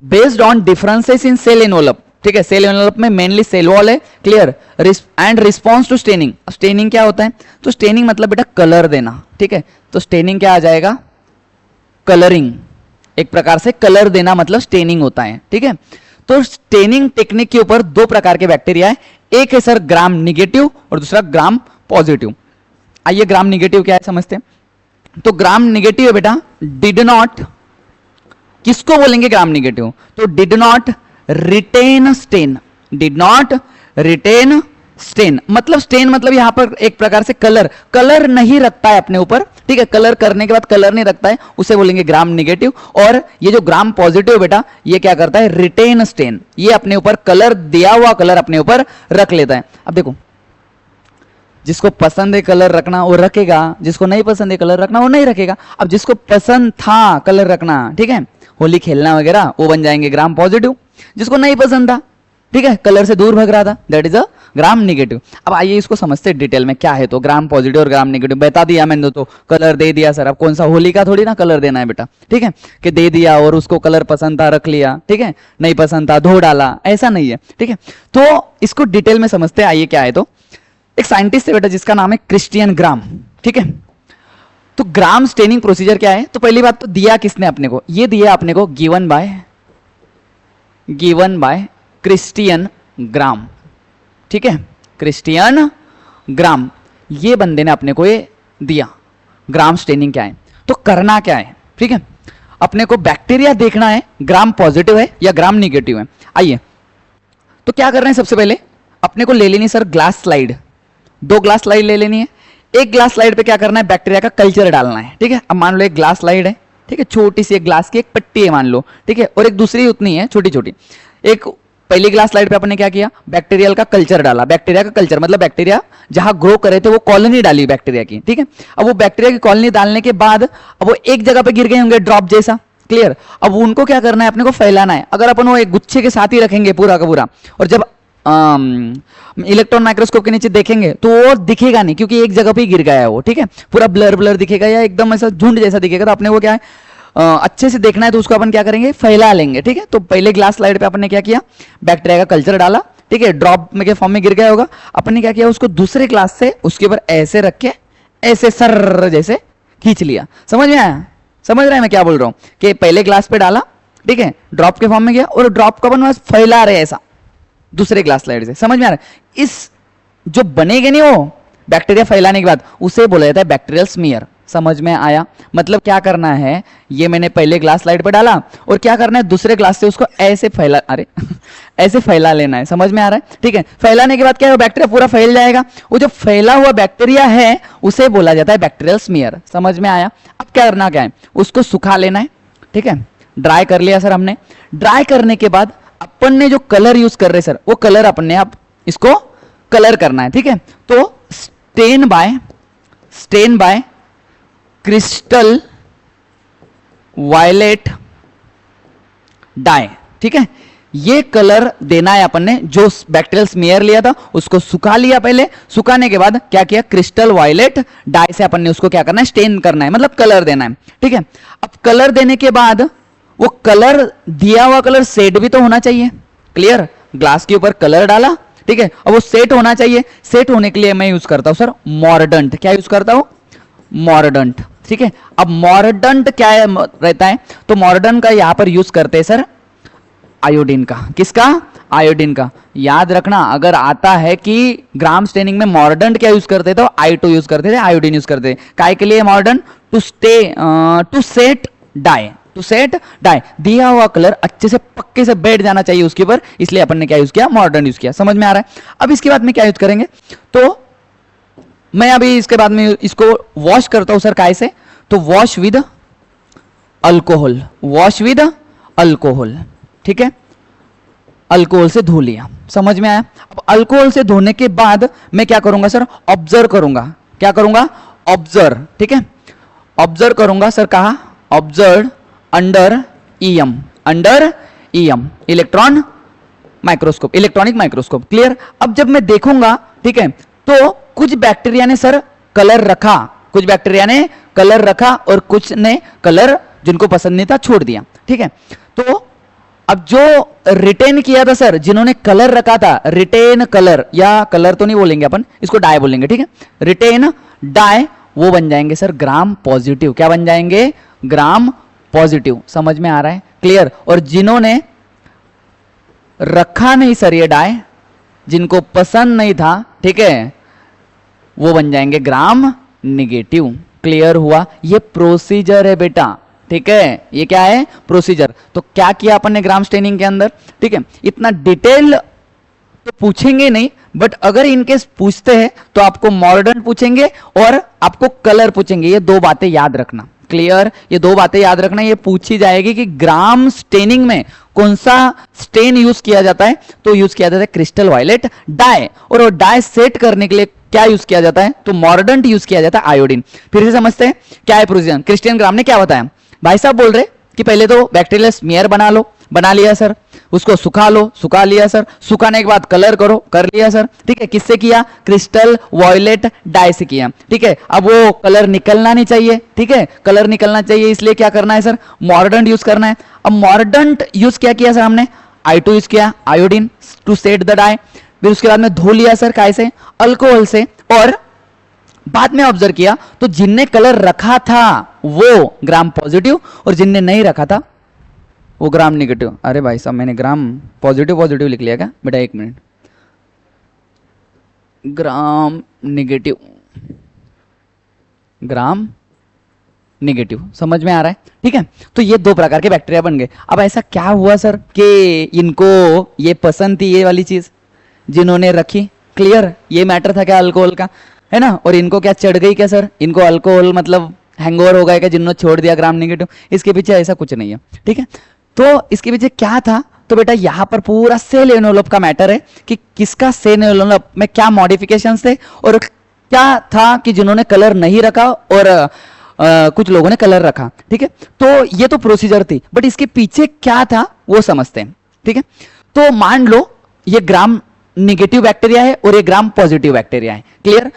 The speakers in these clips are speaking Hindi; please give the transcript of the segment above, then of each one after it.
Based on differences in cell envelope, ठीक है, सेल एनवलप में मेनली सेल वॉल है, clear, and response to staining. Staining क्या होता है, तो स्टेनिंग मतलब बेटा कलर देना, ठीक है, तो स्टेनिंग क्या आ जाएगा, कलरिंग, एक प्रकार से कलर देना मतलब स्टेनिंग होता है, ठीक है। तो स्टेनिंग टेक्निक के ऊपर दो प्रकार के बैक्टीरिया है, एक है सर ग्राम निगेटिव और दूसरा ग्राम पॉजिटिव। आइए ग्राम निगेटिव क्या है समझते हैं। तो ग्राम निगेटिव है बेटा डिड नॉट, किसको बोलेंगे ग्राम निगेटिव, तो did not retain stain, did not retain stain, मतलब स्टेन मतलब यहां पर एक प्रकार से कलर, कलर नहीं रखता है अपने ऊपर, ठीक है, कलर करने के बाद कलर नहीं रखता है, उसे बोलेंगे ग्राम निगेटिव। और ये जो ग्राम पॉजिटिव बेटा ये क्या करता है, रिटेन स्टेन, ये अपने ऊपर कलर, दिया हुआ कलर अपने ऊपर रख लेता है। अब देखो जिसको पसंद है कलर रखना वो रखेगा, जिसको नहीं पसंद है कलर रखना वो नहीं रखेगा। अब जिसको पसंद था कलर रखना, ठीक है, होली खेलना वगैरह, वो बन जाएंगे ग्राम पॉजिटिव। जिसको नहीं पसंद था, ठीक है, कलर से दूर भाग रहा था, that is a gram negative. अब आइए इसको समझते डिटेल में क्या है। तो ग्राम पॉजिटिव और ग्राम निगेटिव बता दिया मैंने, तो कलर दे दिया सर, अब कौन सा होली का थोड़ी ना कलर देना है बेटा, ठीक है, कि दे दिया और उसको कलर पसंद था रख लिया, ठीक है, नहीं पसंद था धो डाला, ऐसा नहीं है, ठीक है। तो इसको डिटेल में समझते हैं, आइए क्या है। तो एक साइंटिस्ट है बेटा जिसका नाम है क्रिस्टियन ग्राम, ठीक है। तो ग्राम स्टेनिंग प्रोसीजर क्या है, तो पहली बात तो दिया किसने अपने को, ये दिया अपने को गिवन बाय क्रिस्टियन ग्राम, ठीक है, क्रिस्टियन ग्राम, ये बंदे ने अपने को ये दिया ग्राम स्टेनिंग क्या है। तो करना क्या है, ठीक है, अपने को बैक्टीरिया देखना है ग्राम पॉजिटिव है या ग्राम निगेटिव है। आइए तो क्या कर रहे हैं, सबसे पहले अपने को ले लेनी sir glass slide, 2 glass slide ले लेनी है। एक ग्लास स्लाइड पे क्या करना है, बैक्टीरिया का कल्चर डालना है, ठीक है। अब मान लो एक ग्लास स्लाइड है, ठीक है, छोटी सी एक ग्लास की एक पट्टी है मान लो, ठीक है, और एक दूसरी उतनी है छोटी छोटी। एक पहली ग्लास स्लाइड पे अपन ने क्या किया, बैक्टीरियल का कल्चर डाला, बैक्टीरिया का कल्चर मतलब बैक्टीरिया जहां ग्रो करे थे वो कॉलोनी डाली बैक्टीरिया की, ठीक है। अब वो बैक्टीरिया की कॉलोनी डालने के बाद अब वो एक जगह पे गिर गए होंगे ड्रॉप जैसा, क्लियर। अब उनको क्या करना है, अपने को फैलाना है। अगर अपन वो एक गुच्छे के साथ ही रखेंगे पूरा का पूरा, और जब इलेक्ट्रॉन माइक्रोस्कोप के नीचे देखेंगे तो वो दिखेगा नहीं, क्योंकि एक जगह पे ही गिर गया है वो, ठीक है, पूरा ब्लर ब्लर दिखेगा या एकदम ऐसा झुंड जैसा दिखेगा। तो अपने को क्या है, अच्छे से देखना है, तो उसको अपन क्या करेंगे, फैला लेंगे, ठीक है। तो पहले ग्लास स्लाइड पे अपन ने क्या किया, बैक्टीरिया का कल्चर डाला, ठीक है, ड्रॉप में के फॉर्म में गिर गया होगा। अपन ने क्या किया, उसको दूसरे ग्लास से उसके ऊपर ऐसे रख के ऐसे सर जैसे खींच लिया। समझ में आया, समझ रहे हैं मैं क्या बोल रहा हूं, कि पहले ग्लास पे डाला, ठीक है, ड्रॉप के फॉर्म में गया और ड्रॉप को अपन बस फैला रहे ऐसा दूसरे ग्लास स्लाइड से। समझ में आ रहा है, इस जो बनेगा नहीं वो बैक्टीरिया फैलाने के बाद उसे बोला जाता है बैक्टीरियल स्मीयर। समझ में आया, मतलब क्या करना है, ये मैंने पहले ग्लास स्लाइड पे डाला और क्या करना है, दूसरे ग्लास से उसको ऐसे फैला, अरे ऐसे फैला लेना है। समझ में आ रहा है, ठीक है। फैलाने के बाद क्या है, बैक्टीरिया पूरा फैल जाएगा। वो जो फैला हुआ बैक्टीरिया है उसे बोला जाता है बैक्टीरियल स्मीयर। समझ में आया। अब क्या करना क्या है, उसको सुखा लेना है, ठीक है, ड्राई कर लिया सर हमने। ड्राई करने के बाद अपन ने जो कलर यूज कर रहे सर, वो कलर अपन ने अब इसको कलर करना है, ठीक है। तो stain by crystal violet dye, ठीक है, ये कलर देना है अपन ने। जो बैक्टीरियल स्मीयर लिया था उसको सुखा लिया, पहले सुखाने के बाद क्या किया, क्रिस्टल वायलेट डाई से अपन ने उसको क्या करना है, स्टेन करना है, मतलब कलर देना है, ठीक है। अब कलर देने के बाद वो कलर दिया हुआ कलर सेट भी तो होना चाहिए, क्लियर। ग्लास के ऊपर कलर डाला, ठीक है, अब वो सेट होना चाहिए। सेट होने के लिए मैं यूज करता हूं सर मॉर्डेंट। क्या यूज करता हूं, मॉर्डेंट, ठीक है। अब मॉर्डेंट क्या है, रहता है, तो मॉर्डेंट का यहां पर यूज करते हैं सर आयोडीन का। किसका, आयोडीन का। याद रखना, अगर आता है कि ग्राम स्टेनिंग में मॉर्डेंट क्या यूज करते थे, तो I2 यूज करते थे, आयोडीन यूज करते थे। काय के लिए मॉर्डेंट, टू सेट डाई, दिया हुआ कलर अच्छे से पक्के से बैठ जाना चाहिए उसके ऊपर, इसलिए अपन ने क्या यूज किया, मॉर्डेंट यूज किया। समझ में आ रहा है। अब इसके बाद में क्या यूज करेंगे, तो मैं अभी इसके बाद में इसको वॉश करता हूं सर, काय से, तो वॉश विद अल्कोहल, ठीक है, अल्कोहल से धो लिया। समझ में आया। अब अल्कोहल से धोने के बाद मैं क्या करूंगा सर, ऑब्जर्व करूंगा। क्या करूंगा, ऑब्जर्व, ठीक है, ऑब्जर्व करूंगा सर, कहा, observe under EM, electronic microscope, clear. अब जब मैं देखूंगा, ठीक है, तो कुछ बैक्टीरिया ने सर कलर रखा, और कुछ ने कलर जिनको पसंद नहीं था छोड़ दिया, ठीक है। तो अब जो रिटेन किया था सर, जिन्होंने कलर रखा था, रिटेन कलर, या कलर तो नहीं बोलेंगे अपन, इसको डाई बोलेंगे, ठीक है, रिटेन डाई, वो बन जाएंगे सर ग्राम पॉजिटिव। क्या बन जाएंगे? Gram positive. समझ में आ रहा है? क्लियर। और जिन्होंने रखा नहीं सर ये डाई, जिनको पसंद नहीं था, ठीक है, वो बन जाएंगे ग्राम निगेटिव। क्लियर हुआ? ये प्रोसीजर है बेटा, ठीक है, ये क्या है? प्रोसीजर। तो क्या किया अपन ने ग्राम स्टेनिंग के अंदर, ठीक है, इतना डिटेल तो पूछेंगे नहीं, बट अगर इनकेस पूछते हैं तो आपको मॉडर्न पूछेंगे और आपको कलर पूछेंगे। ये दो बातें याद रखना। क्लियर? ये दो बातें याद रखना, ये पूछी जाएगी कि ग्राम स्टेनिंग में कौन सा स्टेन यूज किया जाता है। तो यूज किया जाता है क्रिस्टल वायलेट डाई, और वो डाई सेट करने के लिए क्या यूज किया जाता है? तो मॉर्डेंट यूज किया जाता है आयोडीन। फिर से समझते हैं क्या है प्रोसीजर। क्रिस्टियन ग्राम ने क्या बताया? भाई साहब बोल रहे कि पहले तो बैक्टीरियल स्मीयर बना लो, बना लिया सर, उसको सुखा लो, सुखा लिया सर, सुखाने के बाद कलर करो, कर लिया सर, ठीक है। किससे किया? क्रिस्टल वायलेट डाई से किया, ठीक है। अब वो कलर निकलना नहीं चाहिए, ठीक है, कलर निकलना चाहिए, इसलिए क्या करना है सर? मॉर्डेंट यूज करना है। अब मॉर्डेंट यूज क्या किया सर हमने? I2 यूज किया, iodine to set the dye. फिर उसके बाद में धो लिया सर, काय से? अल्कोहल से। और बाद में ऑब्जर्व किया तो जिनने कलर रखा था वो ग्राम पॉजिटिव, और जिनने नहीं रखा था वो ग्राम निगेटिव। अरे भाई साहब, मैंने ग्राम पॉजिटिव पॉजिटिव लिख लिया क्या बेटा? एक मिनट, ग्राम निगेटिव, ग्राम निगेटिव। समझ में आ रहा है? ठीक है। तो ये दो प्रकार के बैक्टीरिया बन गए। अब ऐसा क्या हुआ सर कि इनको ये पसंद थी ये वाली चीज, जिन्होंने रखी। क्लियर? ये मैटर था क्या अल्कोहल का, है ना? और इनको क्या चढ़ गई क्या सर? इनको अल्कोहल मतलब हैंगओवर हो गया क्या जिन्होंने छोड़ दिया ग्राम निगेटिव? इसके पीछे ऐसा कुछ नहीं है, ठीक है। तो इसके पीछे क्या था? तो बेटा यहाँ पर पूरा सेल एनवेलप का मैटर है कि किसका सेल एनवेलप में क्या मॉडिफिकेशंस थे, और क्या था कि जिन्होंने कलर नहीं रखा और कुछ लोगों ने कलर रखा, ठीक है। तो ये तो प्रोसीजर थी, बट इसके पीछे क्या था वो समझते हैं, ठीक है। तो मान लो ये ग्राम निगेटिव बैक्टीरिया है और ये ग्राम पॉजिटिव बैक्टीरिया है। क्लियर?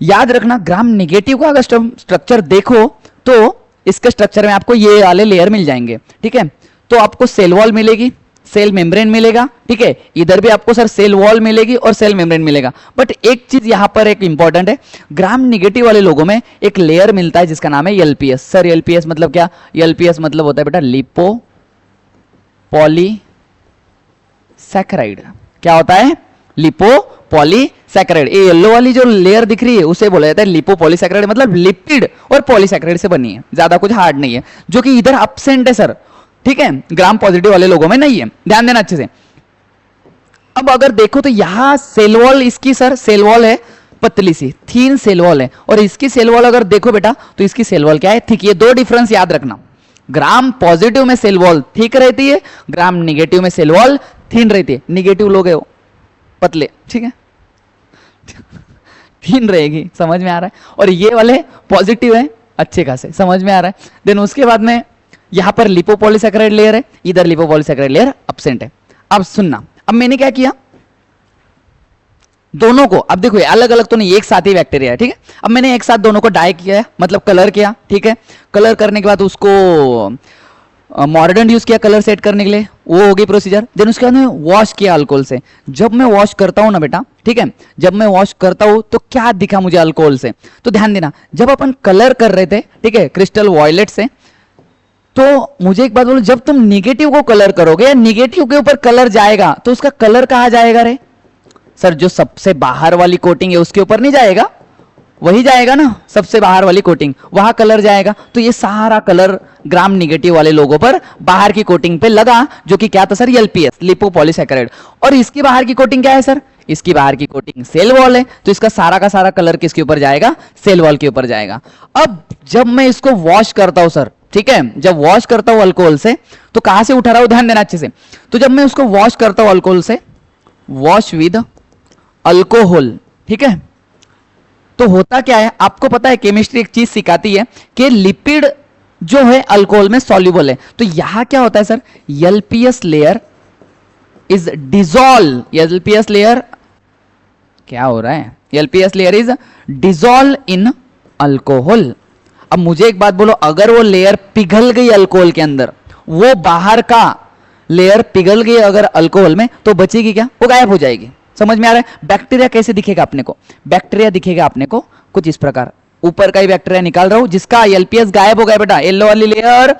याद रखना, ग्राम निगेटिव का अगर स्ट्रक्चर देखो तो इसके स्ट्रक्चर में आपको ये वाले लेयर मिल जाएंगे, ठीक है। तो आपको सेल वॉल मिलेगी, सेल मेम्ब्रेन मिलेगा, ठीक है। इधर भी आपको सर सेल वॉल मिलेगी और सेल मेम्ब्रेन मिलेगा। बट एक चीज यहां पर एक इंपॉर्टेंट है, ग्राम निगेटिव वाले लोगों में एक लेयर मिलता है जिसका नाम है एलपीएस। सर एलपीएस मतलब क्या? एलपीएस मतलब होता है बेटा लिपो पॉलीसैकेराइड। क्या होता है? Lipo polysaccharide. ये येलो वाली जो लेयर दिख रही है उसे बोला जाता है लिपो पॉलीसैकेराइड, मतलब लिपिड और पॉलीसैकेराइड से बनी है, ज्यादा कुछ हार्ड नहीं है, जो कि इधर एब्सेंट है सर, ठीक है। ग्राम पॉजिटिव वाले लोगों में नहीं है, ध्यान देना अच्छे से। अब अगर देखो तो यहां सेल वॉल, इसकी सर सेल वॉल है पतली सी, थीन सेल वॉल है, और इसकी सेल वॉल अगर देखो बेटा तो इसकी सेल वॉल क्या है? थिक। ये दो डिफरेंस याद रखना, ग्राम पॉजिटिव में सेल वॉल थिक रहती है, ग्राम निगेटिव में सेल वॉल थिन रहती है। निगेटिव लोग है वो पतले, ठीक है, थिन रहेगी। समझ में आ रहा है? और ये वाले पॉजिटिव है अच्छे खासे। समझ में आ रहा है? देन उसके बाद में यहां पर लिपोपॉलीसैकेराइड लेयर है, इधर लिपोपॉलीसैकेराइड लेयर एब्सेंट है। अब सुनना, अब मैंने क्या किया दोनों को, अब देखो अलग अलग तो नहीं, एक साथ ही बैक्टीरिया है, ठीक है। अब मैंने एक साथ दोनों को डाई किया, मतलब कलर किया, ठीक है। कलर करने के बाद उसको मॉर्डेंट यूज किया कलर सेट करने के लिए, वो होगी प्रोसीजर। देन उसके बाद में वॉश किया अल्कोहल से। जब मैं वॉश करता हूं ना बेटा, ठीक है, जब मैं वॉश करता हूं तो क्या दिखा मुझे अल्कोहल से? तो ध्यान देना, जब अपन कलर कर रहे थे, ठीक है, क्रिस्टल वायलेट से, तो मुझे एक बात बोलो, जब तुम निगेटिव को कलर करोगे या निगेटिव के ऊपर कलर जाएगा तो उसका कलर कहां जाएगा रे? सर जो सबसे बाहर वाली कोटिंग है उसके ऊपर नहीं जाएगा, वही जाएगा ना, सबसे बाहर वाली कोटिंग, वहां कलर जाएगा। तो ये सारा कलर ग्राम निगेटिव वाले लोगों पर बाहर की कोटिंग पे लगा, जो कि क्या था सर? एलपीएस, लिपोपॉलीसैकेराइड। और इसकी बाहर की कोटिंग क्या है सर? इसकी बाहर की कोटिंग सेल वॉल है, तो इसका सारा का सारा कलर किसके ऊपर जाएगा? सेल वॉल के ऊपर जाएगा। अब जब मैं इसको वॉश करता हूं सर, ठीक है, जब वॉश करता हूं अल्कोहल से, तो कहां से उठा रहा हूं? ध्यान देना अच्छे से। तो जब मैं उसको वॉश करता हूं अल्कोहल से, वॉश विद अल्कोहल, ठीक है, तो होता क्या है आपको पता है, केमिस्ट्री एक चीज सिखाती है कि लिपिड जो है अल्कोहल में सॉल्युबल है। तो यहां क्या होता है sir? LPS layer is dissolve, LPS layer क्या हो रहा है? LPS layer is dissolve in alcohol. अब मुझे एक बात बोलो, अगर वो लेयर पिघल गई अल्कोहल के अंदर, वो बाहर का लेयर पिघल गई अगर अल्कोहल में तो बचेगी क्या, वो गायब हो जाएगी। समझ में आ रहा है। बैक्टीरिया कैसे दिखेगा अपने को, बैक्टीरिया दिखेगा अपने को कुछ इस प्रकार, ऊपर का ही बैक्टीरिया निकाल रहा हूं जिसका एलपीएस गायब हो गया बेटा, येलो वाली लेयर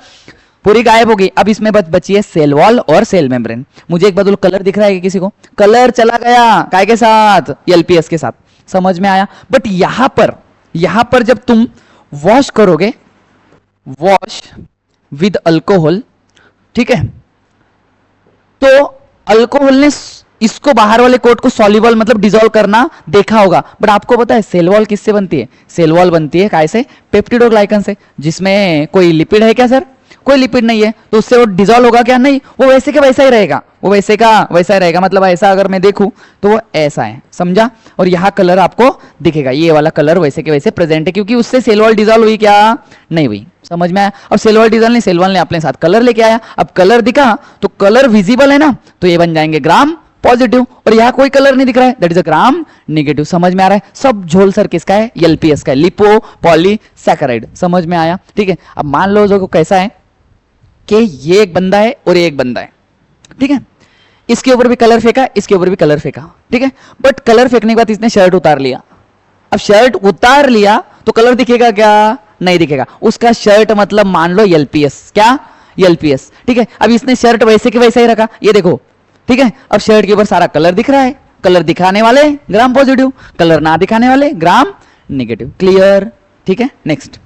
पूरी गायब होगी। अब इसमें बची है सेल वॉल और सेल मेम्ब्रेन। मुझे एक बात कलर दिख रहा है कि किसी को, कलर चला गया काय के साथ, एलपीएस के साथ। समझ में आया। बट यहां पर जब तुम वॉश करोगे, वॉश विद अल्कोहल, ठीक है, तो अल्कोहल ने इसको बाहर वाले कोट को सॉल्युबल मतलब डिसॉल्व करना देखा होगा। बट आपको पता है सेल वॉल किससे बनती है, सेल वॉल बनती है काय से, पेप्टिडोग्लाइकन से, जिसमें कोई लिपिड है क्या सर, कोई लिपिड नहीं है, तो उससे वो डिसॉल्व होगा क्या, नहीं, वो वैसे का वैसा ही रहेगा, वो वैसे का वैसा ही रहेगा। मतलब ऐसा अगर मैं देखूं तो वो ऐसा है, समझा। और यहां कलर आपको दिखेगा, ये वाला कलर वैसे के वैसे प्रेजेंट है, क्योंकि उससे सेल वॉल डिसॉल्व हुई क्या, नहीं हुई। समझ में आया। अब सेल वॉल डिसॉल्व नहीं, सेल वॉल ने अपने साथ कलर लेके आया, अब कलर दिखा तो कलर विजिबल है ना, तो ये बन जाएंगे ग्राम पॉजिटिव, और यहां कोई कलर नहीं दिख रहा है, that is a gram negative. समझ में आ रहा है। सब झोल सर किसका है, एलपीएस का है, लिपो पॉलीसैकेराइड। समझ में आया, ठीक है। अब मान लो जो कैसा है कि ये एक बंदा है और ये एक बंदा है, ठीक है, इसके ऊपर भी कलर फेंका, इसके ऊपर भी कलर फेंका, ठीक है। बट कलर फेंकने के बाद इसने शर्ट उतार लिया। अब शर्ट उतार लिया तो कलर दिखेगा क्या, नहीं दिखेगा। उसका शर्ट मतलब मान लो एलपीएस, क्या, एलपीएस, ठीक है। अब इसने शर्ट वैसे के वैसा ही रखा, ये देखो, ठीक है। अब शर्ट के ऊपर सारा कलर दिख रहा है, कलर दिखाने वाले ग्राम पॉजिटिव, कलर ना दिखाने वाले ग्राम नेगेटिव। क्लियर, ठीक है। नेक्स्ट,